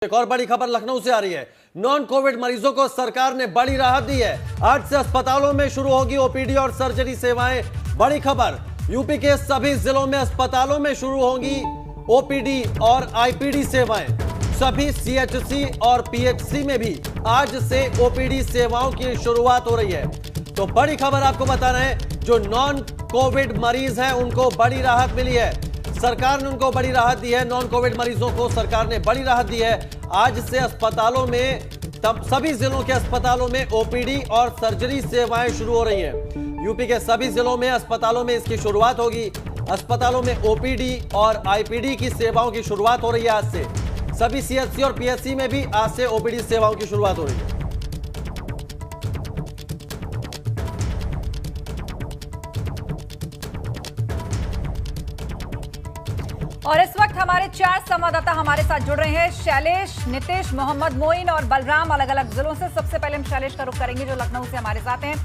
एक और बड़ी खबर लखनऊ से आ रही है। नॉन कोविड मरीजों को सरकार ने बड़ी राहत दी है। आज से अस्पतालों में शुरू होगी ओपीडी और सर्जरी सेवाएं। बड़ी खबर, यूपी के सभी जिलों में अस्पतालों में शुरू होंगी ओपीडी और आईपीडी सेवाएं। सभी सीएचसी और पीएचसी में भी आज से ओपीडी सेवाओं की शुरुआत हो रही है। तो बड़ी खबर आपको बता रहे हैं, जो नॉन कोविड मरीज हैं उनको बड़ी राहत मिली है। सरकार ने उनको बड़ी राहत दी है। नॉन कोविड मरीजों को सरकार ने बड़ी राहत दी है। आज से अस्पतालों में, तब सभी जिलों के अस्पतालों में ओपीडी और सर्जरी सेवाएं शुरू हो रही हैं। यूपी के सभी जिलों में अस्पतालों में इसकी शुरुआत होगी। अस्पतालों में ओपीडी और आईपीडी की सेवाओं की शुरुआत हो रही है आज से। सभी सीएचसी और पीएचसी में भी आज से ओपीडी सेवाओं की शुरुआत हो रही है। और इस वक्त हमारे 4 संवाददाता हमारे साथ जुड़ रहे हैं। शैलेश, नीतीश, मोहम्मद मोइन और बलराम अलग अलग जिलों से। सबसे पहले हम शैलेश का रुख करेंगे जो लखनऊ से हमारे साथ हैं।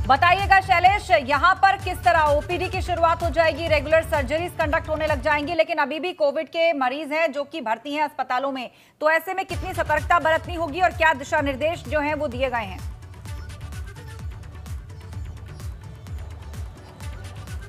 बताइएगा शैलेश, यहाँ पर किस तरह ओपीडी की शुरुआत हो जाएगी, रेगुलर सर्जरीज कंडक्ट होने लग जाएंगी, लेकिन अभी भी कोविड के मरीज हैं जो कि भर्ती हैं अस्पतालों में, तो ऐसे में कितनी सतर्कता बरतनी होगी और क्या दिशा निर्देश जो हैं वो दिए गए हैं?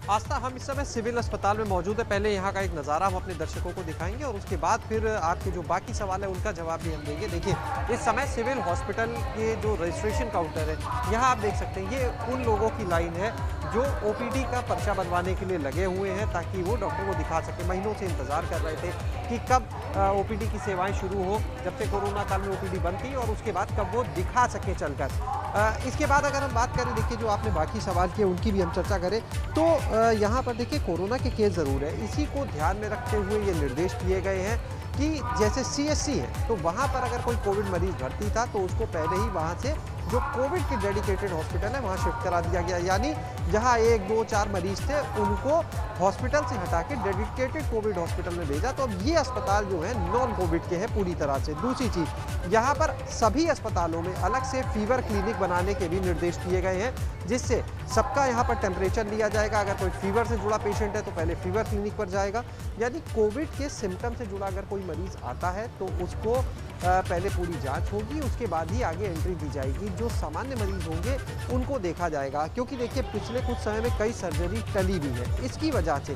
आस्था, हम इस समय सिविल अस्पताल में मौजूद है। पहले यहाँ का एक नज़ारा हम अपने दर्शकों को दिखाएंगे और उसके बाद फिर आपके जो बाकी सवाल है उनका जवाब भी हम देंगे। देखिए, इस समय सिविल हॉस्पिटल के जो रजिस्ट्रेशन काउंटर है, यहाँ आप देख सकते हैं, ये उन लोगों की लाइन है जो ओपीडी का पर्चा बनवाने के लिए लगे हुए हैं ताकि वो डॉक्टर को दिखा सके। महीनों से इंतज़ार कर रहे थे कि कब ओपीडी की सेवाएँ शुरू हो, जब से कोरोना काल में ओपीडी बंद थी, और उसके बाद कब वो दिखा सके चलकर। इसके बाद अगर हम बात करें, देखिए जो आपने बाकी सवाल किए उनकी भी हम चर्चा करें, तो यहाँ पर देखिए कोरोना के केस ज़रूर है। इसी को ध्यान में रखते हुए ये निर्देश दिए गए हैं कि जैसे सीएचसी है तो वहाँ पर अगर कोई कोविड मरीज भर्ती था तो उसको पहले ही वहाँ से जो कोविड के डेडिकेटेड हॉस्पिटल है वहाँ शिफ्ट करा दिया गया। यानी जहाँ 1, 2, 4 मरीज थे उनको हॉस्पिटल से हटा के डेडिकेटेड कोविड हॉस्पिटल में भेजा। तो अब ये अस्पताल जो है नॉन कोविड के हैं पूरी तरह से। दूसरी चीज़, यहाँ पर सभी अस्पतालों में अलग से फीवर क्लिनिक बनाने के भी निर्देश दिए गए हैं, जिससे सबका यहाँ पर टेम्परेचर लिया जाएगा। अगर कोई फीवर से जुड़ा पेशेंट है तो पहले फीवर क्लिनिक पर जाएगा। यानी कोविड के सिम्टम से जुड़ा अगर कोई मरीज आता है तो उसको पहले पूरी जांच होगी, उसके बाद ही आगे एंट्री दी जाएगी। जो सामान्य मरीज होंगे उनको देखा जाएगा, क्योंकि देखिए पिछले कुछ समय में कई सर्जरी टली भी है। इसकी वजह से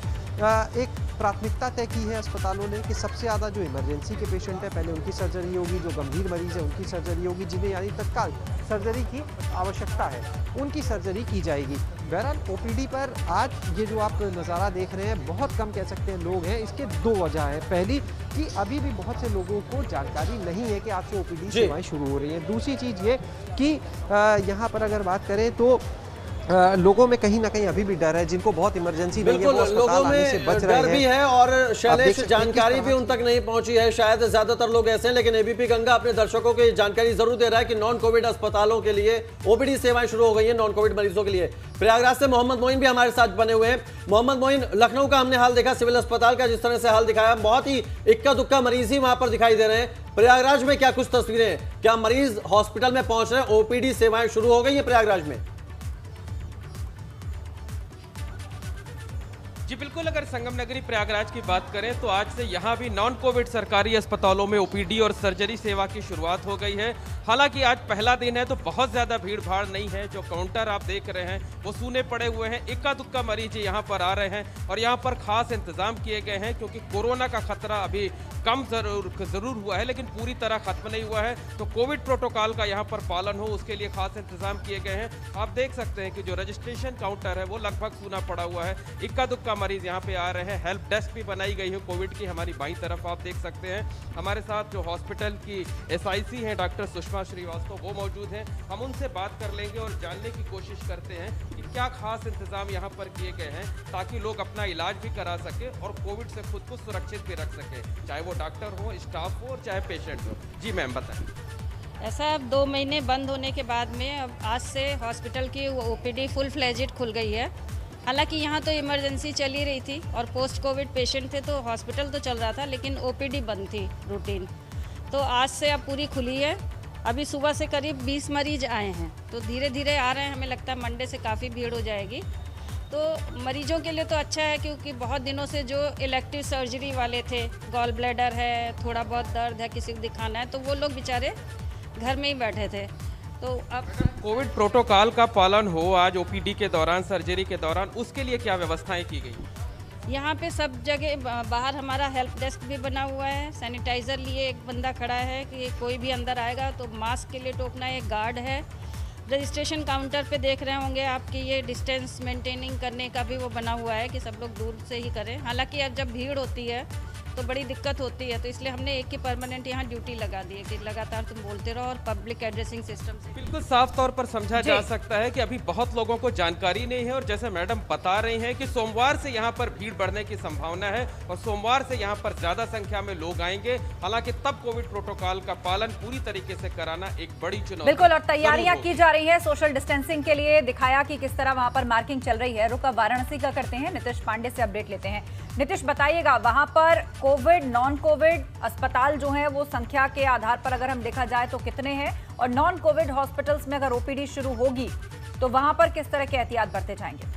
एक प्राथमिकता तय की है अस्पतालों ने कि सबसे ज़्यादा जो इमरजेंसी के पेशेंट है पहले उनकी सर्जरी होगी, जो गंभीर मरीज है उनकी सर्जरी होगी, जिन्हें यानी तत्काल सर्जरी की आवश्यकता है उनकी सर्जरी की जाएगी। बहरहाल ओपीडी पर आज ये जो आप नज़ारा देख रहे हैं, बहुत कम कह सकते हैं लोग हैं। इसके 2 वजह हैं। पहली कि अभी भी बहुत से लोगों को जानकारी नहीं है कि आज से ओपीडी सेवाएं शुरू हो रही हैं। दूसरी चीज़ ये कि यहाँ पर अगर बात करें तो लोगों में कहीं ना कहीं अभी भी डर है, जिनको बहुत इमरजेंसी नहीं है वो अस्पताल आने से बच रहे हैं। डर भी है और शैलेश जानकारी भी उन तक नहीं पहुंची है। शायद ज्यादातर लोग ऐसे हैं, लेकिन एबीपी गंगा अपने दर्शकों को जानकारी जरूर दे रहा है कि नॉन कोविड अस्पतालों के लिए ओपीडी सेवाएं शुरू हो गई हैं नॉन कोविड मरीजों के लिए। प्रयागराज से मोहम्मद मोइन भी हमारे साथ बने हुए हैं। मोहम्मद मोइन, लखनऊ का हमने हाल देखा, सिविल अस्पताल का जिस तरह से हाल दिखाया, बहुत ही इक्का दुक्का मरीज ही वहां पर दिखाई दे रहे हैं। प्रयागराज में क्या कुछ तस्वीरें हैं? क्या मरीज हॉस्पिटल में पहुंच रहे हैं? ओपीडी सेवाएं शुरू हो गई है प्रयागराज में? जी बिल्कुल, अगर संगम नगरी प्रयागराज की बात करें तो आज से यहाँ भी नॉन कोविड सरकारी अस्पतालों में ओपीडी और सर्जरी सेवा की शुरुआत हो गई है। हालांकि आज पहला दिन है तो बहुत ज़्यादा भीड़ भाड़ नहीं है। जो काउंटर आप देख रहे हैं वो सूने पड़े हुए हैं। इक्का दुक्का मरीज यहाँ पर आ रहे हैं और यहाँ पर खास इंतजाम किए गए हैं, क्योंकि कोरोना का खतरा अभी कम ज़रूर हुआ है लेकिन पूरी तरह खत्म नहीं हुआ है। तो कोविड प्रोटोकॉल का यहाँ पर पालन हो उसके लिए खास इंतजाम किए गए हैं। आप देख सकते हैं कि जो रजिस्ट्रेशन काउंटर है वो लगभग सूना पड़ा हुआ है। इक्का दुक्का मरीज यहाँ पे आ रहे हैं। हेल्प डेस्क भी बनाई गई है कोविड की, हमारी बाईं तरफ आप देख सकते हैं। हमारे साथ जो हॉस्पिटल की एसआईसी हैं डॉक्टर सुषमा श्रीवास्तव, वो मौजूद हैं। हम उनसे बात कर लेंगे और जानने की कोशिश करते हैं कि क्या खास इंतजाम यहाँ पर किए गए हैं ताकि लोग अपना इलाज भी करा सके और कोविड से खुद को सुरक्षित भी रख सके, चाहे वो डॉक्टर हो, स्टाफ हो और चाहे पेशेंट हो। जी मैम बताएं। ऐसा अब 2 महीने बंद होने के बाद में अब आज से हॉस्पिटल की ओपीडी फुल फ्लेजेड खुल गई है। हालांकि यहाँ तो इमरजेंसी चल ही रही थी और पोस्ट कोविड पेशेंट थे तो हॉस्पिटल तो चल रहा था, लेकिन ओपीडी बंद थी रूटीन। तो आज से अब पूरी खुली है। अभी सुबह से करीब 20 मरीज आए हैं, तो धीरे धीरे आ रहे हैं। हमें लगता है मंडे से काफ़ी भीड़ हो जाएगी। तो मरीजों के लिए तो अच्छा है, क्योंकि बहुत दिनों से जो इलेक्टिव सर्जरी वाले थे, गॉल ब्लैडर है, थोड़ा बहुत दर्द है, किसी को दिखाना है, तो वो लोग बेचारे घर में ही बैठे थे। तो अब कोविड प्रोटोकॉल का पालन हो आज ओपीडी के दौरान, सर्जरी के दौरान, उसके लिए क्या व्यवस्थाएं की गई? यहाँ पे सब जगह बाहर हमारा हेल्प डेस्क भी बना हुआ है, सैनिटाइज़र लिए एक बंदा खड़ा है कि कोई भी अंदर आएगा तो मास्क के लिए टोकना, एक गार्ड है। रजिस्ट्रेशन काउंटर पे देख रहे होंगे आपकी ये डिस्टेंस मेंटेनिंग करने का भी वो बना हुआ है कि सब लोग दूर से ही करें। हालांकि अब जब भीड़ होती है तो बड़ी दिक्कत होती है, तो इसलिए हमने एक ही परमानेंट यहाँ ड्यूटी लगा दी है कि लगातार तुम बोलते रहो और पब्लिक एड्रेसिंग सिस्टम से। बिल्कुल साफ तौर पर समझा जा सकता है कि अभी बहुत लोगों को जानकारी नहीं है, और जैसे मैडम बता रही हैं कि सोमवार से यहाँ पर भीड़ बढ़ने की संभावना है और सोमवार से यहाँ पर ज्यादा संख्या में लोग आएंगे। हालांकि तब कोविड प्रोटोकॉल का पालन पूरी तरीके से कराना एक बड़ी चुनौती बिल्कुल, और तैयारियां की जा रही है सोशल डिस्टेंसिंग के लिए। दिखाया कि किस तरह वहां पर मार्किंग चल रही है। रुक अब वाराणसी का करते हैं, नीतीश पांडे से अपडेट लेते हैं। नीतीश, बताइएगा वहां पर कोविड, नॉन कोविड अस्पताल जो हैं वो संख्या के आधार पर अगर हम देखा जाए तो कितने हैं, और नॉन कोविड हॉस्पिटल्स में अगर ओपीडी शुरू होगी तो वहां पर किस तरह के एहतियात बरते जाएंगे?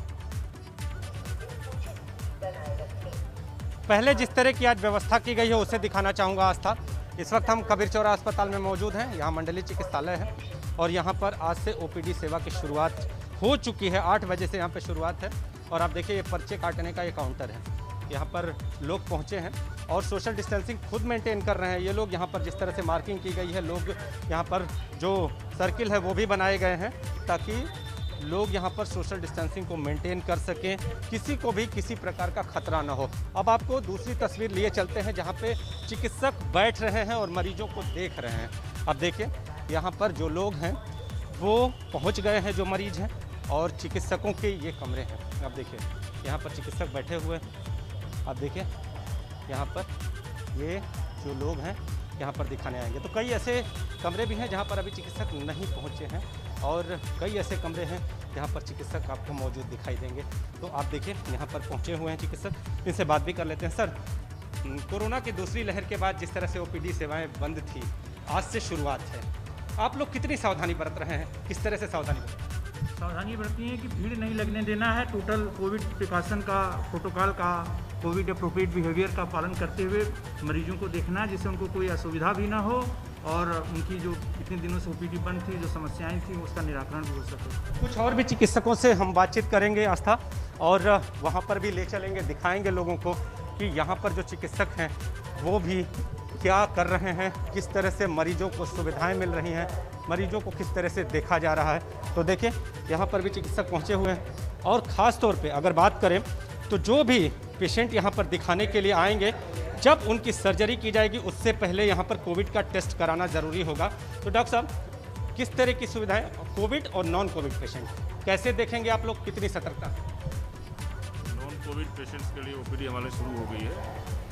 पहले जिस तरह की आज व्यवस्था की गई है उसे दिखाना चाहूँगा आस्था। इस वक्त हम कबीर चौरा अस्पताल में मौजूद हैं। यहाँ मंडलीय चिकित्सालय है और यहाँ पर आज से ओपीडी सेवा की शुरुआत हो चुकी है। 8 बजे से यहाँ पे शुरुआत है और आप देखिए ये पर्चे काटने का ये काउंटर है। यहाँ पर लोग पहुँचे हैं और सोशल डिस्टेंसिंग खुद मेंटेन कर रहे हैं ये लोग। यहाँ पर जिस तरह से मार्किंग की गई है, लोग यहाँ पर जो सर्किल है वो भी बनाए गए हैं ताकि लोग यहाँ पर सोशल डिस्टेंसिंग को मेंटेन कर सकें, किसी को भी किसी प्रकार का खतरा ना हो। अब आपको दूसरी तस्वीर लिए चलते हैं जहाँ पे चिकित्सक बैठ रहे हैं और मरीजों को देख रहे हैं। अब देखिए यहाँ पर जो लोग हैं वो पहुँच गए हैं, जो मरीज हैं, और चिकित्सकों के ये कमरे हैं। अब देखिए यहाँ पर चिकित्सक बैठे हुए हैं। अब देखिए यहाँ पर ये जो लोग हैं यहाँ पर दिखाने आएंगे। तो कई ऐसे कमरे भी हैं जहाँ पर अभी चिकित्सक नहीं पहुँचे हैं और कई ऐसे कमरे हैं जहाँ पर चिकित्सक आपको मौजूद दिखाई देंगे। तो आप देखिए यहाँ पर पहुँचे हुए हैं चिकित्सक, इनसे बात भी कर लेते हैं। सर, कोरोना की दूसरी लहर के बाद जिस तरह से ओपीडी सेवाएं बंद थी, आज से शुरुआत है, आप लोग कितनी सावधानी बरत रहे हैं? किस तरह से सावधानी बरतनी है कि भीड़ नहीं लगने देना है। टोटल कोविड प्रिकॉशन का, प्रोटोकॉल का, कोविड अप्रोप्रिएट बिहेवियर का पालन करते हुए मरीजों को देखना है जिससे उनको कोई असुविधा भी ना हो और उनकी जो इतने दिनों से ओपीडी बंद थी, जो समस्याएं थी, उसका निराकरण भी हो सके। कुछ और भी चिकित्सकों से हम बातचीत करेंगे आस्था, और वहाँ पर भी ले चलेंगे, दिखाएंगे लोगों को कि यहाँ पर जो चिकित्सक हैं वो भी क्या कर रहे हैं, किस तरह से मरीजों को सुविधाएं मिल रही हैं, मरीजों को किस तरह से देखा जा रहा है। तो देखिए यहाँ पर भी चिकित्सक पहुँचे हुए हैं और ख़ास तौर पे अगर बात करें तो जो भी पेशेंट यहाँ पर दिखाने के लिए आएंगे, जब उनकी सर्जरी की जाएगी उससे पहले यहाँ पर कोविड का टेस्ट कराना ज़रूरी होगा। तो डॉक्टर साहब, किस तरह की सुविधाएं कोविड और नॉन कोविड पेशेंट कैसे देखेंगे आप लोग, कितनी सतर्कता? नॉन कोविड पेशेंट्स के लिए ओपीडी हमारे शुरू हो गई है।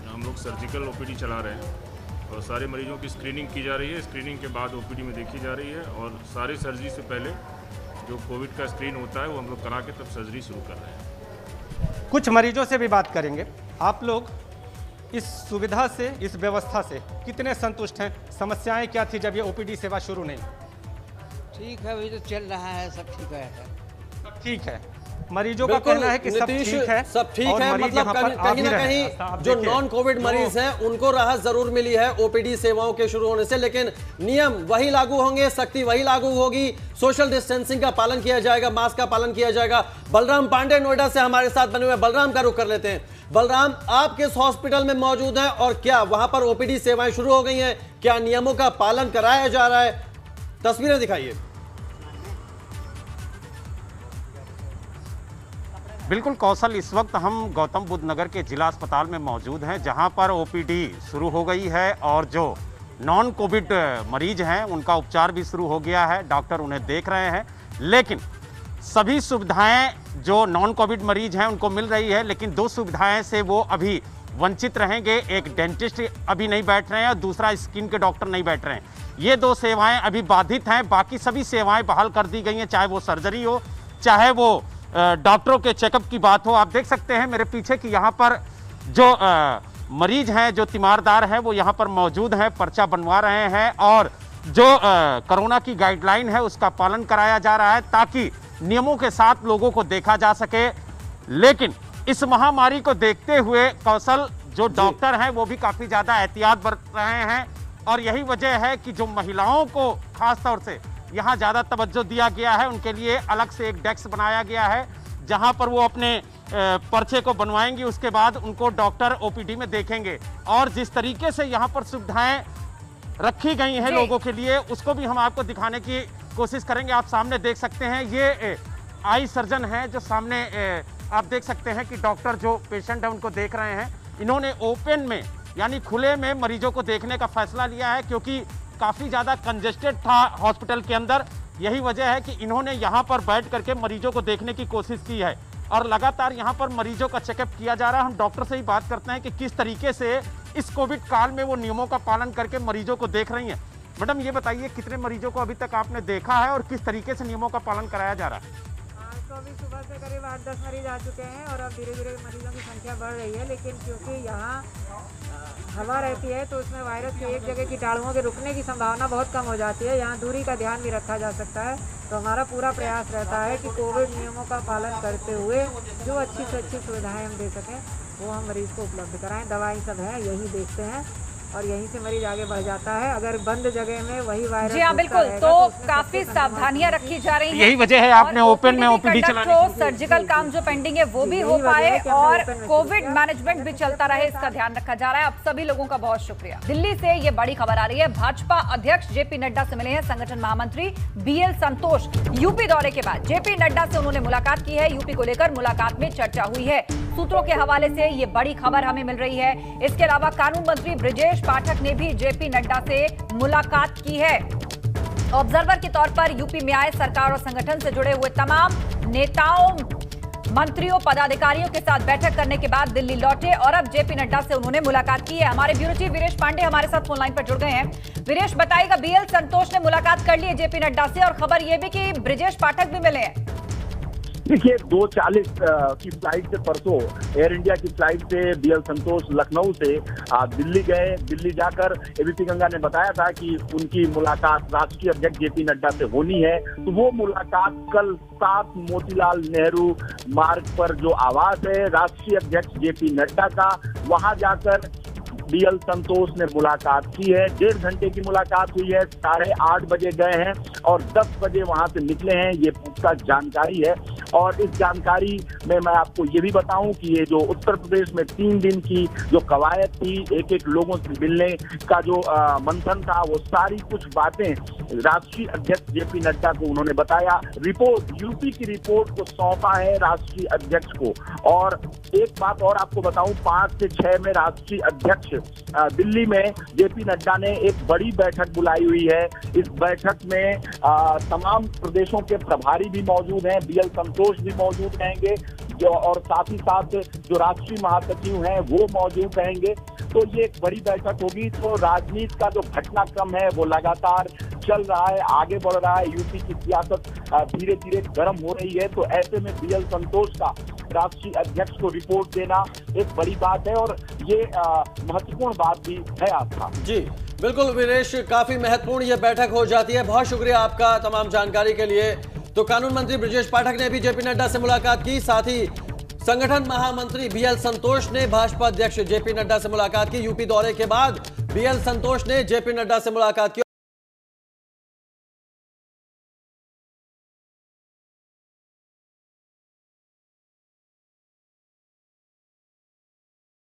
हम लोग सर्जिकल ओपीडी चला रहे हैं और सारे मरीजों की स्क्रीनिंग की जा रही है। स्क्रीनिंग के बाद ओपीडी में देखी जा रही है और सारे सर्जरी से पहले जो कोविड का स्क्रीन होता है वो हम लोग करा के तब सर्जरी शुरू कर रहे हैं। कुछ मरीजों से भी बात करेंगे। आप लोग इस सुविधा से, इस व्यवस्था से कितने संतुष्ट हैं? समस्याएं क्या थी जब ये ओपीडी सेवा शुरू नहीं? ठीक है, अभी तो चल रहा है, सब ठीक है। सब ठीक है, मरीजों का कहना है कि सब ठीक है, सब ठीक है। मतलब कहीं ना कहीं जो नॉन कोविड मरीज हैं उनको राहत जरूर मिली है ओपीडी सेवाओं के शुरू होने से, लेकिन नियम वही लागू होंगे, सख्ती वही लागू होगी, सोशल डिस्टेंसिंग का पालन किया जाएगा, मास्क का पालन किया जाएगा। बलराम पांडे नोएडा से हमारे साथ बने हुए। बलराम का रुख कर लेते हैं। बलराम, आप किस हॉस्पिटल में मौजूद हैं और क्या वहां पर ओपीडी सेवाएं शुरू हो गई हैं? क्या नियमों का पालन कराया जा रहा है? तस्वीरें दिखाइए। बिल्कुल कौशल, इस वक्त हम गौतम बुद्ध नगर के जिला अस्पताल में मौजूद हैं जहां पर ओपीडी शुरू हो गई है और जो नॉन कोविड मरीज हैं उनका उपचार भी शुरू हो गया है। डॉक्टर उन्हें देख रहे हैं, लेकिन सभी सुविधाएं जो नॉन कोविड मरीज हैं उनको मिल रही है, लेकिन 2 सुविधाएं से वो अभी वंचित रहेंगे। एक डेंटिस्ट अभी नहीं बैठ रहे हैं और दूसरा स्किन के डॉक्टर नहीं बैठ रहे हैं। ये 2 सेवाएं अभी बाधित हैं। बाकी सभी सेवाएं बहाल कर दी गई हैं, चाहे वो सर्जरी हो, चाहे वो डॉक्टरों के चेकअप की बात हो। आप देख सकते हैं मेरे पीछे कि यहाँ पर जो मरीज हैं, जो तीमारदार हैं, वो यहाँ पर मौजूद हैं, पर्चा बनवा रहे हैं और जो कोरोना की गाइडलाइन है उसका पालन कराया जा रहा है ताकि नियमों के साथ लोगों को देखा जा सके। लेकिन इस महामारी को देखते हुए कौशल जो डॉक्टर हैं वो भी काफ़ी ज़्यादा एहतियात बरत रहे हैं और यही वजह है कि जो महिलाओं को खास तौर से यहाँ ज़्यादा तवज्जो दिया गया है, उनके लिए अलग से एक डेस्क बनाया गया है जहाँ पर वो अपने पर्चे को बनवाएंगी, उसके बाद उनको डॉक्टर ओपीडी में देखेंगे। और जिस तरीके से यहाँ पर सुविधाएं रखी गई हैं लोगों के लिए, उसको भी हम आपको दिखाने की कोशिश करेंगे। आप सामने देख सकते हैं ये आई सर्जन है जो सामने आप देख सकते हैं कि डॉक्टर जो पेशेंट है उनको देख रहे हैं। इन्होंने ओपन में यानी खुले में मरीजों को देखने का फैसला लिया है क्योंकि काफ़ी ज़्यादा कंजेस्टेड था हॉस्पिटल के अंदर। यही वजह है कि इन्होंने यहाँ पर बैठ करके मरीजों को देखने की कोशिश की है और लगातार यहाँ पर मरीजों का चेकअप किया जा रहा है। हम डॉक्टर से ही बात करते हैं कि किस तरीके से इस कोविड काल में वो नियमों का पालन करके मरीजों को देख रही हैं। मैडम ये बताइए कितने मरीजों को अभी तक आपने देखा है और किस तरीके से नियमों का पालन कराया जा रहा है? तो अभी सुबह से करीब 8-10 मरीज आ चुके हैं और अब धीरे धीरे मरीजों की संख्या बढ़ रही है, लेकिन क्योंकि यहाँ हवा रहती है तो उसमें वायरस के एक जगह कीटाणुओं के रुकने की संभावना बहुत कम हो जाती है। यहाँ दूरी का ध्यान भी रखा जा सकता है, तो हमारा पूरा प्रयास रहता है कि कोविड नियमों का पालन करते हुए जो अच्छी से अच्छी सुविधाएं हम दे सकें वो हम मरीज़ को उपलब्ध कराएं। दवाई सब है, यही देखते हैं और यहीं से मरीज आगे बढ़ जाता है। अगर बंद जगह में वही वायरस जी हाँ बिल्कुल, तो काफी सावधानियां रखी जा रही हैं। यही वजह है आपने ओपन में ओपीडी चलाने की सर्जिकल काम जो पेंडिंग है वो भी हो पाए और कोविड मैनेजमेंट भी चलता रहे, इसका ध्यान रखा जा रहा है। अब सभी लोगों का बहुत शुक्रिया। दिल्ली से ये बड़ी खबर आ रही है। भाजपा अध्यक्ष जेपी नड्डा से मिले हैं संगठन महामंत्री बीएल संतोष। यूपी दौरे के बाद जेपी नड्डा से उन्होंने मुलाकात की है। यूपी को लेकर मुलाकात में चर्चा हुई है। सूत्रों के हवाले से ये बड़ी खबर हमें मिल रही है। इसके अलावा कानून मंत्री ब्रजेश पाठक ने भी जेपी नड्डा से मुलाकात की है। ऑब्जर्वर के तौर पर यूपी में आए सरकार और संगठन से जुड़े हुए तमाम नेताओं, मंत्रियों, पदाधिकारियों के साथ बैठक करने के बाद दिल्ली लौटे और अब जेपी नड्डा से उन्होंने मुलाकात की है। हमारे ब्यूरो चीफ वीरेश पांडे हमारे साथ फोन लाइन पर जुड़ गए हैं। वीरेश बताइएगा, बीएल संतोष ने मुलाकात कर ली है जेपी नड्डा से और खबर यह भी कि ब्रजेश पाठक भी मिले हैं। देखिए 2:40 की फ्लाइट से परसों एयर इंडिया की फ्लाइट से बीएल संतोष लखनऊ से दिल्ली गए। दिल्ली जाकर एबीपी गंगा ने बताया था कि उनकी मुलाकात राष्ट्रीय अध्यक्ष जेपी नड्डा से होनी है। तो वो मुलाकात कल 7 मोतीलाल नेहरू मार्ग पर जो आवास है राष्ट्रीय अध्यक्ष जेपी नड्डा का, वहां जाकर बीएल संतोष ने मुलाकात की है। 1.5 घंटे की मुलाकात हुई है। 8:30 बजे गए हैं और 10 बजे वहां से निकले हैं। ये पूछताछ जानकारी है और इस जानकारी में मैं आपको ये भी बताऊं कि ये जो उत्तर प्रदेश में 3 दिन की जो कवायद थी, एक लोगों से मिलने का जो मंथन था, वो सारी कुछ बातें राष्ट्रीय अध्यक्ष जेपी नड्डा को उन्होंने बताया। रिपोर्ट यूपी की रिपोर्ट को सौंपा है राष्ट्रीय अध्यक्ष को। और एक बात और आपको बताऊं, 5 से 6 में राष्ट्रीय अध्यक्ष दिल्ली में जेपी नड्डा ने एक बड़ी बैठक बुलाई हुई है। इस बैठक में तमाम प्रदेशों के प्रभारी भी मौजूद हैं, बीएल संतोष भी मौजूद रहेंगे और साथ ही साथ जो राष्ट्रीय महासचिव हैं वो मौजूद रहेंगे। तो ये एक बड़ी बैठक होगी। तो राजनीति का जो घटनाक्रम है वो लगातार चल रहा है, आगे बढ़ रहा है। यूपी की सियासत धीरे धीरे गर्म हो रही है। तो ऐसे में बीएल संतोष का राष्ट्रीय अध्यक्ष को रिपोर्ट देना एक बड़ी बात है और ये महत्वपूर्ण बात भी है। आपका जी बिल्कुल वीरेश, काफी महत्वपूर्ण ये बैठक हो जाती है। बहुत शुक्रिया आपका तमाम जानकारी के लिए। तो कानून मंत्री ब्रजेश पाठक ने भी जेपी नड्डा से मुलाकात की, साथ ही संगठन महामंत्री बीएल संतोष ने भाजपा अध्यक्ष जेपी नड्डा से मुलाकात की। यूपी दौरे के बाद बीएल संतोष ने जेपी नड्डा से मुलाकात की।